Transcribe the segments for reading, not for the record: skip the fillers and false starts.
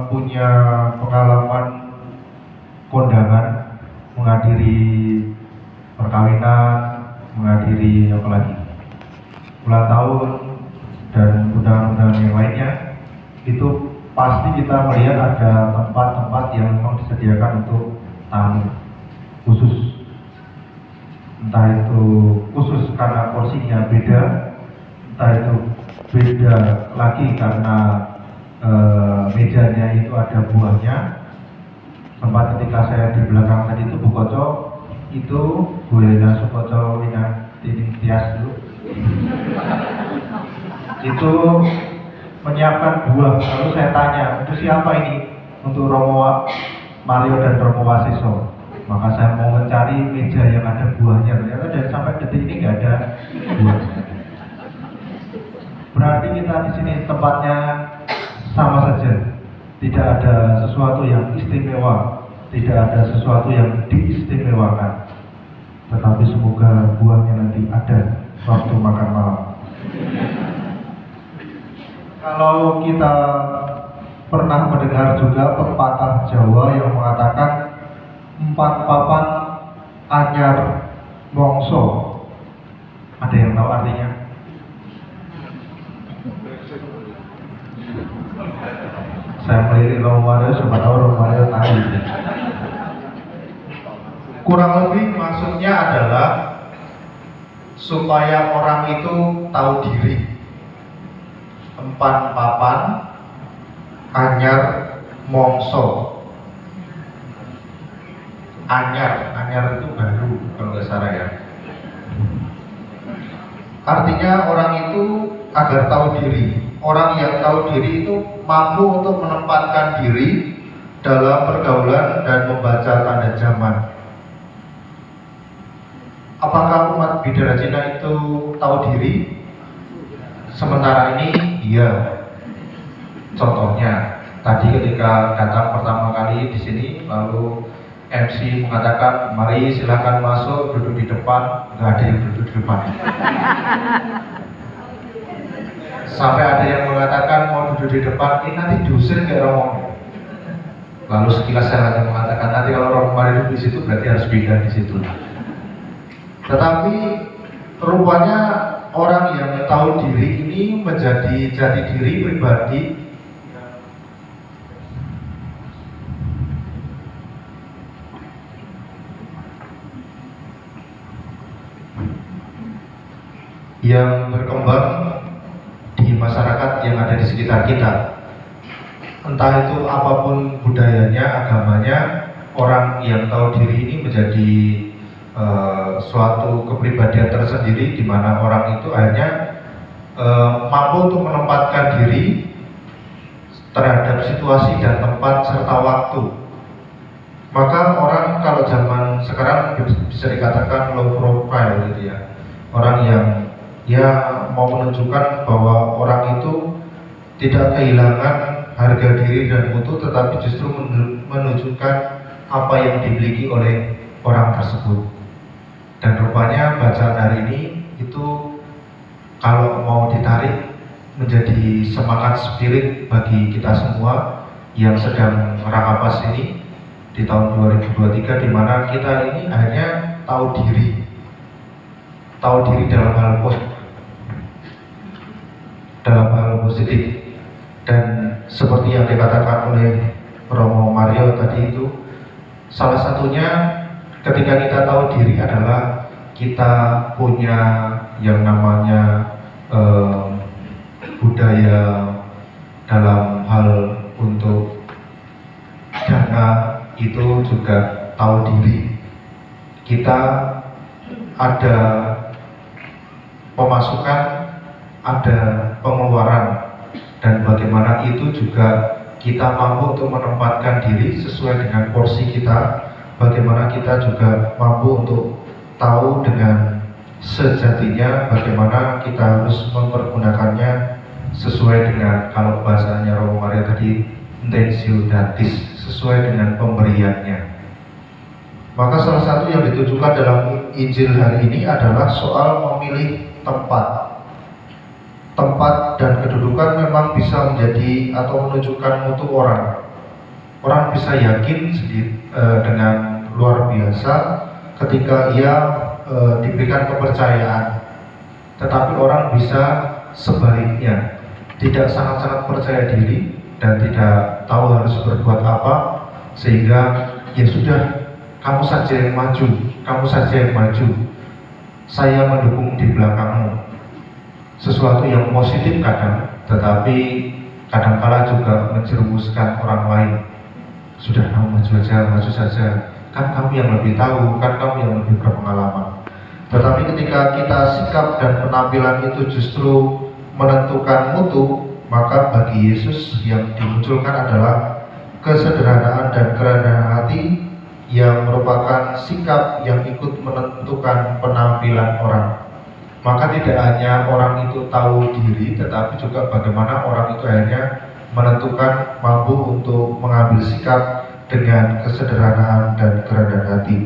punya pengalaman kondangan, menghadiri perkawinan, menghadiri apalagi ulang tahun dan undangan-undangan yang lainnya, itu pasti kita melihat ada tempat-tempat yang memang disediakan untuk tamu khusus, entah itu khusus karena porsinya beda, entah itu beda lagi karena mejanya itu ada buahnya. Sempat ketika saya di belakang tadi itu Bu Koco, itu Bu Helena Sukoco Tining Tias dulu itu menyiapkan buah. Lalu saya tanya, itu siapa ini? Untuk Romo Mario dan Romo Wasiso. Maka saya mau mencari meja yang ada buahnya. Ternyata dari sampai detik ini nggak ada buah. Berarti kita di sini tempatnya sama saja, tidak ada sesuatu yang istimewa, tidak ada sesuatu yang diistimewakan. Tetapi semoga buahnya nanti ada waktu makan malam. Kalau kita pernah mendengar juga pepatah Jawa yang mengatakan 4 papan anyar mongso. Ada yang tahu artinya? Saya melirik Romo Mario, siapa tahu Romo Mario tahu. Kurang lebih maksudnya adalah supaya orang itu tahu diri. 4 papan anyar mongso. Anyar itu baru kalau nggak salah ya. Artinya orang itu agar tahu diri. Orang yang tahu diri itu mampu untuk menempatkan diri dalam pergaulan dan membaca tanda zaman. Apakah umat Bidara Cina itu tahu diri? Sementara ini, iya. Contohnya, tadi ketika datang pertama kali di sini, lalu MC mengatakan, mari silakan masuk, duduk di depan. Nggak ada yang duduk di depan. Sampai ada yang mengatakan mau duduk di depan, ini nanti diusir kayak Romo. Lalu sekilas saya hanya mengatakan, nanti kalau Romo mari duduk di situ, berarti harus pindah di situ. Tetapi rupanya orang yang tahu diri ini menjadi jati diri pribadi yang berkembang di masyarakat yang ada di sekitar kita. Entah itu apapun budayanya, agamanya, orang yang tahu diri ini menjadi suatu kepribadian tersendiri di mana orang itu hanya mampu untuk menempatkan diri terhadap situasi dan tempat serta waktu. Maka orang kalau zaman sekarang bisa dikatakan low profile gitu ya. Orang yang mau menunjukkan bahwa orang itu tidak kehilangan harga diri dan mutu, tetapi justru menunjukkan apa yang dimiliki oleh orang tersebut. Dan rupanya bacaan hari ini itu kalau mau ditarik menjadi semangat spirit bagi kita semua yang sedang Rakapas ini di tahun 2023, di mana kita ini hanya tahu diri dalam hal positif. Dan seperti yang dikatakan oleh Romo Mario tadi itu, salah satunya ketika kita tahu diri adalah kita punya yang namanya budaya dalam hal untuk dana, itu juga tahu diri. Kita ada pemasukan, ada pengeluaran, dan bagaimana itu juga kita mampu untuk menempatkan diri sesuai dengan porsi kita. Bagaimana kita juga mampu untuk tahu dengan sejatinya bagaimana kita harus mempergunakannya sesuai dengan, kalau bahasanya Romo Mario tadi, intensio datis, sesuai dengan pemberiannya. Maka salah satu yang ditujukan dalam Injil hari ini adalah soal memilih tempat. Tempat dan kedudukan memang bisa menjadi atau menunjukkan mutu orang. Orang bisa yakin dengan luar biasa ketika ia diberikan kepercayaan. Tetapi orang bisa sebaliknya, tidak sangat-sangat percaya diri dan tidak tahu harus berbuat apa, sehingga ya sudah, kamu saja yang maju, kamu saja yang maju, saya mendukung di belakangmu. Sesuatu yang positif kadang, tetapi kadangkala juga menjerumuskan orang lain. Sudah, kamu maju saja, kan kamu yang lebih tahu, kan kamu yang lebih berpengalaman. Tetapi ketika kita sikap dan penampilan itu justru menentukan mutu, maka bagi Yesus yang dimunculkan adalah kesederhanaan dan kerendahan hati yang merupakan sikap yang ikut menentukan penampilan orang. Maka tidak hanya orang itu tahu diri, tetapi juga bagaimana orang itu akhirnya menentukan mampu untuk mengambil sikap dengan kesederhanaan dan kerendahan hati.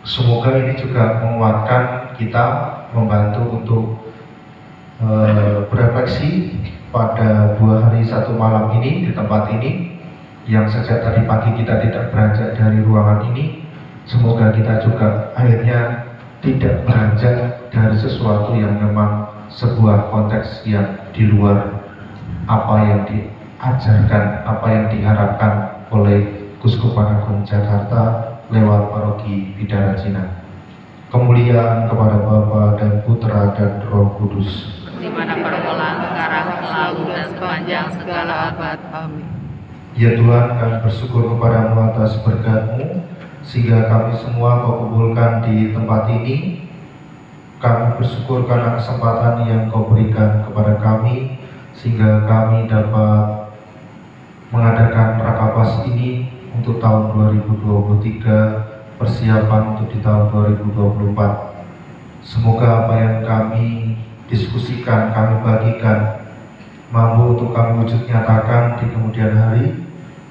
Semoga ini juga menguatkan kita, membantu untuk berefleksi pada 2 hari 1 malam ini di tempat ini, yang sejak tadi pagi kita tidak beranjak dari ruangan ini. Semoga kita juga akhirnya tidak beranjak dari sesuatu yang memang sebuah konteks yang di luar apa yang diajarkan, apa yang diharapkan oleh Kuskupan Agung Jakarta lewat Paroki Bidara Cina. Kemuliaan kepada Bapa dan Putra dan Roh Kudus, di mana permulaan, sekarang, selalu, dan sepanjang segala abad. Amin. Ya Tuhan, kami bersyukur kepadamu atas berkat-Mu, sehingga kami semua Kau kumpulkan di tempat ini. Kami bersyukur karena kesempatan yang Kau berikan kepada kami, sehingga kami dapat mengadakan Rakapas ini untuk tahun 2023, persiapan untuk di tahun 2024. Semoga apa yang kami diskusikan, kami bagikan, mampu untuk kami wujud nyatakan di kemudian hari,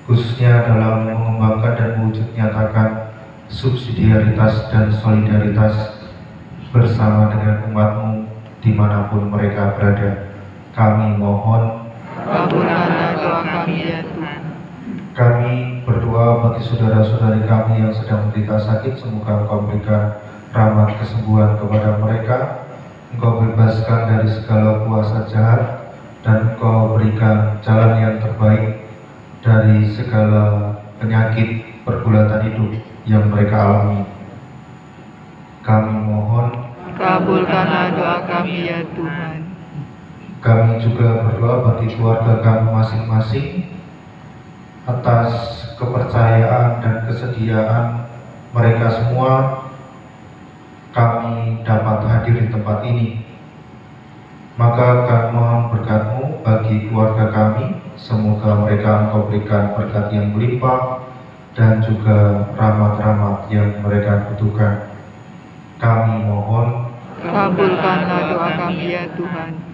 khususnya dalam mengembangkan dan mewujud nyatakan subsidiaritas dan solidaritas bersama dengan umat-Mu dimanapun mereka berada. Kami mohon, kabulkanlah doa kami ya Tuhan. Kami berdoa bagi saudara-saudari kami yang sedang menderita sakit, semoga Engkau berikan rahmat kesembuhan kepada mereka, Engkau bebaskan dari segala kuasa jahat, dan Engkau berikan jalan yang terbaik dari segala penyakit pergulatan hidup yang mereka alami. Kami mohon, kabulkanlah doa kami ya Tuhan. Kami juga berdoa bagi keluarga kami masing-masing atas kepercayaan dan kesediaan mereka semua kami dapat hadir di tempat ini. Maka kami mohon berkat-Mu bagi keluarga kami, semoga mereka Engkau berikan berkat yang melimpah dan juga rahmat-rahmat yang mereka butuhkan. Kami mohon, kabulkanlah doa kami ya Tuhan.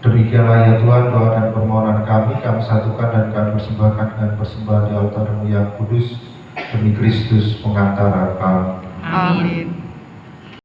Demikianlah ya Tuhan doa dan permohonan kami satukan dan kami persembahkan dengan persembahan di altar-Mu yang kudus demi Kristus pengantara kami. Amin.